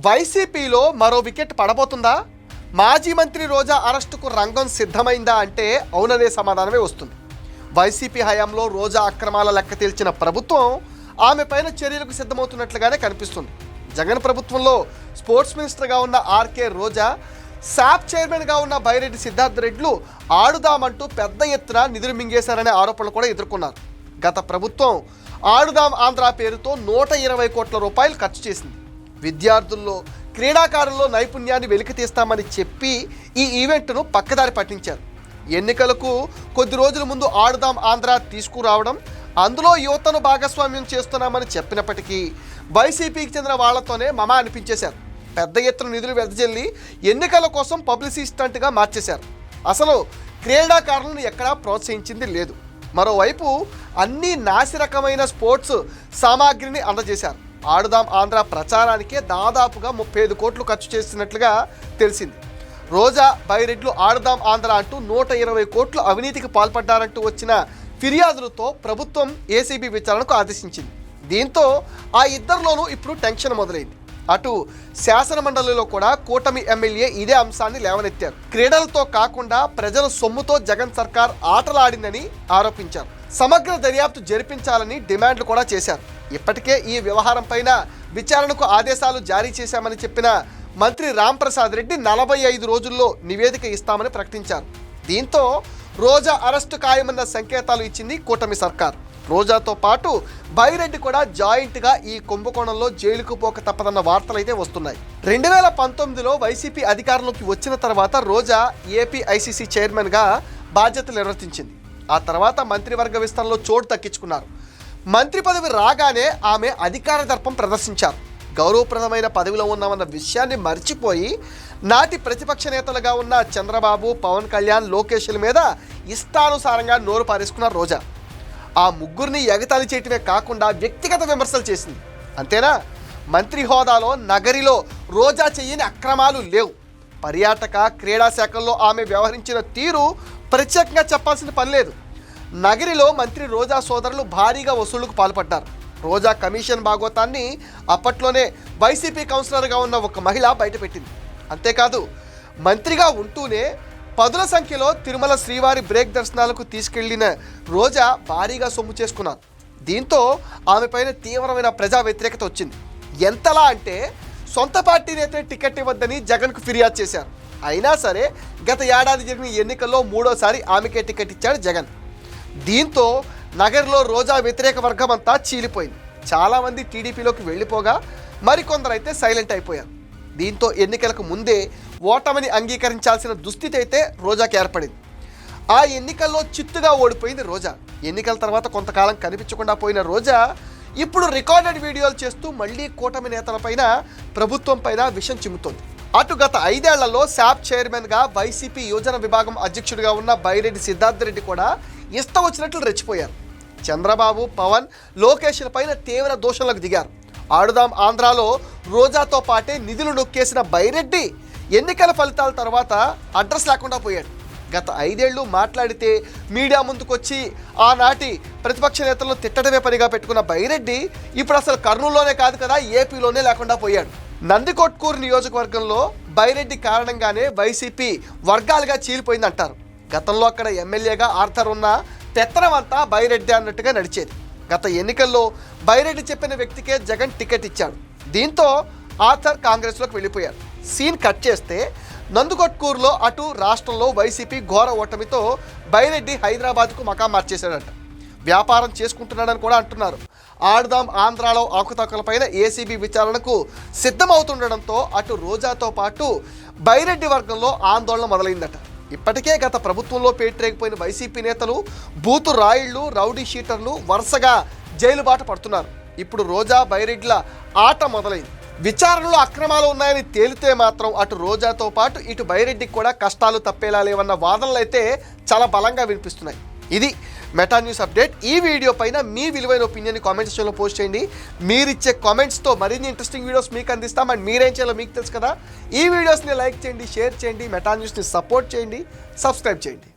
వైసీపీలో మరో వికెట్ పడబోతుందా? మాజీ మంత్రి రోజా అరెస్టుకు రంగం సిద్ధమైందా అంటే అవుననే సమాధానమే వస్తుంది. వైసీపీ హయాంలో రోజా అక్రమాల లెక్క తేల్చిన ప్రభుత్వం ఆమెపైన చర్యలకు సిద్ధమవుతున్నట్లుగానే కనిపిస్తుంది. జగన్ ప్రభుత్వంలో స్పోర్ట్స్ మినిస్టర్గా ఉన్న ఆర్కే రోజా, శాప్ చైర్మన్గా ఉన్న బైరెడ్డి సిద్ధార్థ రెడ్లు ఆడుదామంటూ పెద్ద ఎత్తున నిధులు మింగేశారనే ఆరోపణలు కూడా ఎదుర్కొన్నారు. గత ప్రభుత్వం ఆడుదాం ఆంధ్ర పేరుతో 120 కోట్ల రూపాయలు ఖర్చు చేసింది. విద్యార్థుల్లో, క్రీడాకారుల్లో నైపుణ్యాన్ని వెలికితీస్తామని చెప్పి ఈ ఈవెంట్ను పక్కదారి పట్టించారు. ఎన్నికలకు కొద్ది రోజుల ముందు ఆడుదాం ఆంధ్ర తీసుకురావడం, అందులో యువతను భాగస్వామ్యం చేస్తున్నామని చెప్పినప్పటికీ వైసీపీకి చెందిన వాళ్లతోనే మమ అనిపించేశారు. పెద్ద ఎత్తున నిధులు వెదజల్లి ఎన్నికల కోసం పబ్లిసిస్టంట్గా మార్చేశారు. అసలు క్రీడాకారులను ఎక్కడా ప్రోత్సహించింది లేదు. మరోవైపు అన్ని నాసిరకమైన స్పోర్ట్స్ సామాగ్రిని అందజేశారు. ఆడుదాం ఆంధ్ర ప్రచారానికే దాదాపుగా 35 కోట్లు ఖర్చు చేసినట్లుగా తెలిసింది. రోజా, బైరెడ్లు ఆడుదాం ఆంధ్ర అంటూ 120 కోట్లు అవినీతికి పాల్పడ్డారంటూ వచ్చిన ఫిర్యాదులతో ప్రభుత్వం ఏసీబీ విచారణకు ఆదేశించింది. దీంతో ఆ ఇద్దరిలోనూ ఇప్పుడు టెన్షన్ మొదలైంది. అటు శాసనమండలిలో కూడా కూటమి ఎమ్మెల్యే ఇదే అంశాన్ని లేవనెత్తారు. క్రీడలతో కాకుండా ప్రజల సొమ్ముతో జగన్ సర్కార్ ఆటలాడిందని ఆరోపించారు. సమగ్ర దర్యాప్తు జరిపించాలని డిమాండ్లు కూడా చేశారు. ఇప్పటికే ఈ వ్యవహారం పైన విచారణకు ఆదేశాలు జారీ చేశామని చెప్పిన మంత్రి రాంప్రసాద్ రెడ్డి 45 రోజుల్లో నివేదిక ఇస్తామని ప్రకటించారు. దీంతో రోజా అరెస్టు ఖాయమన్న సంకేతాలు ఇచ్చింది కూటమి సర్కార్. రోజాతో పాటు బైరెడ్డి కూడా జాయింట్గా ఈ కుంభకోణంలో జైలుకు పోక తప్పదన్న వార్తలు అయితే వస్తున్నాయి. 2019లో వైసీపీ అధికారంలోకి వచ్చిన తర్వాత రోజా ఏపీఐసీసీ చైర్మన్గా బాధ్యతలు నిర్వర్తించింది. ఆ తర్వాత మంత్రివర్గ విస్తరణలో చోటు దక్కించుకున్నారు. మంత్రి పదవి రాగానే ఆమె అధికార దర్పం ప్రదర్శించారు. గౌరవప్రదమైన పదవిలో ఉన్నామన్న విషయాన్ని మర్చిపోయి నాటి ప్రతిపక్ష నేతలుగా ఉన్న చంద్రబాబు, పవన్ కళ్యాణ్, లోకేష్ల మీద ఇష్టానుసారంగా నోరు పారేసుకున్నారు రోజా. ఆ ముగ్గురిని ఎగతాళి చేయటమే కాకుండా వ్యక్తిగత విమర్శలు చేసింది. అంతేనా, మంత్రి హోదాలో నగరిలో రోజా చెయ్యని అక్రమాలు లేవు. పర్యాటక, క్రీడా శాఖల్లో ఆమె వ్యవహరించిన తీరు ప్రత్యేకంగా చెప్పాల్సిన పని లేదు. నగరిలో మంత్రి రోజా సోదరులు భారీగా వసూళ్లకు పాల్పడ్డారు. రోజా కమిషన్ భాగోతాన్ని అప్పట్లోనే వైసీపీ కౌన్సిలర్గా ఉన్న ఒక మహిళ బయటపెట్టింది. అంతేకాదు, మంత్రిగా ఉంటూనే పదుల సంఖ్యలో తిరుమల శ్రీవారి బ్రేక్ దర్శనాలకు తీసుకెళ్లిన రోజా భారీగా సొమ్ము చేసుకున్నారు. దీంతో ఆమెపైన తీవ్రమైన ప్రజా వ్యతిరేకత వచ్చింది. ఎంతలా అంటే సొంత పార్టీ నేతే టికెట్ ఇవ్వద్దని జగన్కు ఫిర్యాదు చేశారు. అయినా సరే గత ఏడాది జరిగిన ఎన్నికల్లో 3వ సారి ఆమెకే టికెట్ ఇచ్చాడు జగన్. దీంతో నగర్లో రోజా వ్యతిరేక వర్గం అంతా చీలిపోయింది. చాలామంది టీడీపీలోకి వెళ్ళిపోగా మరికొందరైతే సైలెంట్ అయిపోయారు. దీంతో ఎన్నికలకు ముందే ఓటమిని అంగీకరించాల్సిన దుస్థితి అయితే రోజాకి ఏర్పడింది. ఆ ఎన్నికల్లో చిత్తుగా ఓడిపోయింది రోజా. ఎన్నికల తర్వాత కొంతకాలం కనిపించకుండా పోయిన రోజా ఇప్పుడు రికార్డెడ్ వీడియోలు చేస్తూ మళ్ళీ కూటమి నేతలపైన, ప్రభుత్వం పైన విషం చిమ్ముతోంది. అటు గత 5 ఏళ్లలో శాప్ చైర్మన్గా, వైసీపీ యోజన విభాగం అధ్యక్షుడిగా ఉన్న బైరెడ్డి సిద్ధార్థ రెడ్డి కూడా ఇష్టం వచ్చినట్లు రెచ్చిపోయారు. చంద్రబాబు, పవన్, లోకేష్ల పైన తీవ్ర దోషణలకు దిగారు. ఆడుదాం ఆంధ్రాలో రోజాతో పాటే నిధులు నొక్కేసిన బైరెడ్డి ఎన్నికల ఫలితాల తర్వాత అడ్రస్ లేకుండా పోయాడు. గత 5 ఏళ్ళు మాట్లాడితే మీడియా ముందుకొచ్చి ఆనాటి ప్రతిపక్ష నేతలను తిట్టడమే పనిగా పెట్టుకున్న బైరెడ్డి ఇప్పుడు అసలు కర్నూలులోనే కాదు కదా, ఏపీలోనే లేకుండా పోయాడు. నందికొట్కూరు నియోజకవర్గంలో బైరెడ్డి కారణంగానే వైసీపీ వర్గాలుగా చీలిపోయిందంటారు. గతంలో అక్కడ ఎమ్మెల్యేగా ఆర్థర్ ఉన్న పెత్తనం అంతా బైరెడ్డి అన్నట్టుగా నడిచేది. గత ఎన్నికల్లో బైరెడ్డి చెప్పిన వ్యక్తికే జగన్ టికెట్ ఇచ్చాడు. దీంతో ఆర్థర్ కాంగ్రెస్లోకి వెళ్ళిపోయారు. సీన్ కట్ చేస్తే నందికొట్కూరులో అటు రాష్ట్రంలో వైసీపీ ఘోర ఓటమితో బైరెడ్డి హైదరాబాద్కు మకాం మార్చేశాడట. వ్యాపారం చేసుకుంటున్నాడని కూడా అంటున్నారు. ఆడుదాం ఆంధ్రాలో ఆకుతక్కులపైన ఏసీబీ విచారణకు సిద్ధమవుతుండడంతో అటు రోజాతో పాటు బైరెడ్డి వర్గంలో ఆందోళన మొదలైందట. ఇప్పటికే గత ప్రభుత్వంలో పేటరేగిపోయిన వైసీపీ నేతలు, బూతు రాయిళ్లు, రౌడీ షీటర్లు వరుసగా జైలు బాట పడుతున్నారు. ఇప్పుడు రోజా, బైరెడ్ల ఆట మొదలైంది. విచారణలో అక్రమాలు ఉన్నాయని తేలితే మాత్రం అటు రోజాతో పాటు ఇటు బైరెడ్డికి కూడా కష్టాలు తప్పేలా లేవన్న వాదనలు అయితే చాలా బలంగా వినిపిస్తున్నాయి. ఇది మెటా న్యూస్ అప్డేట్. ఈ వీడియో పైన మీ విలువైన ఒపీనియన్ కామెంట్ సెక్షన్లో పోస్ట్ చేయండి. మీరిచ్చే కామెంట్స్తో మరిన్ని ఇంట్రెస్టింగ్ వీడియోస్ మీకు అందిస్తాం. అండ్ మీరేం చేయాలో మీకు తెలుసు కదా. ఈ వీడియోస్ని లైక్ చేయండి, షేర్ చేయండి, మెటా న్యూస్ని సపోర్ట్ చేయండి, సబ్స్క్రైబ్ చేయండి.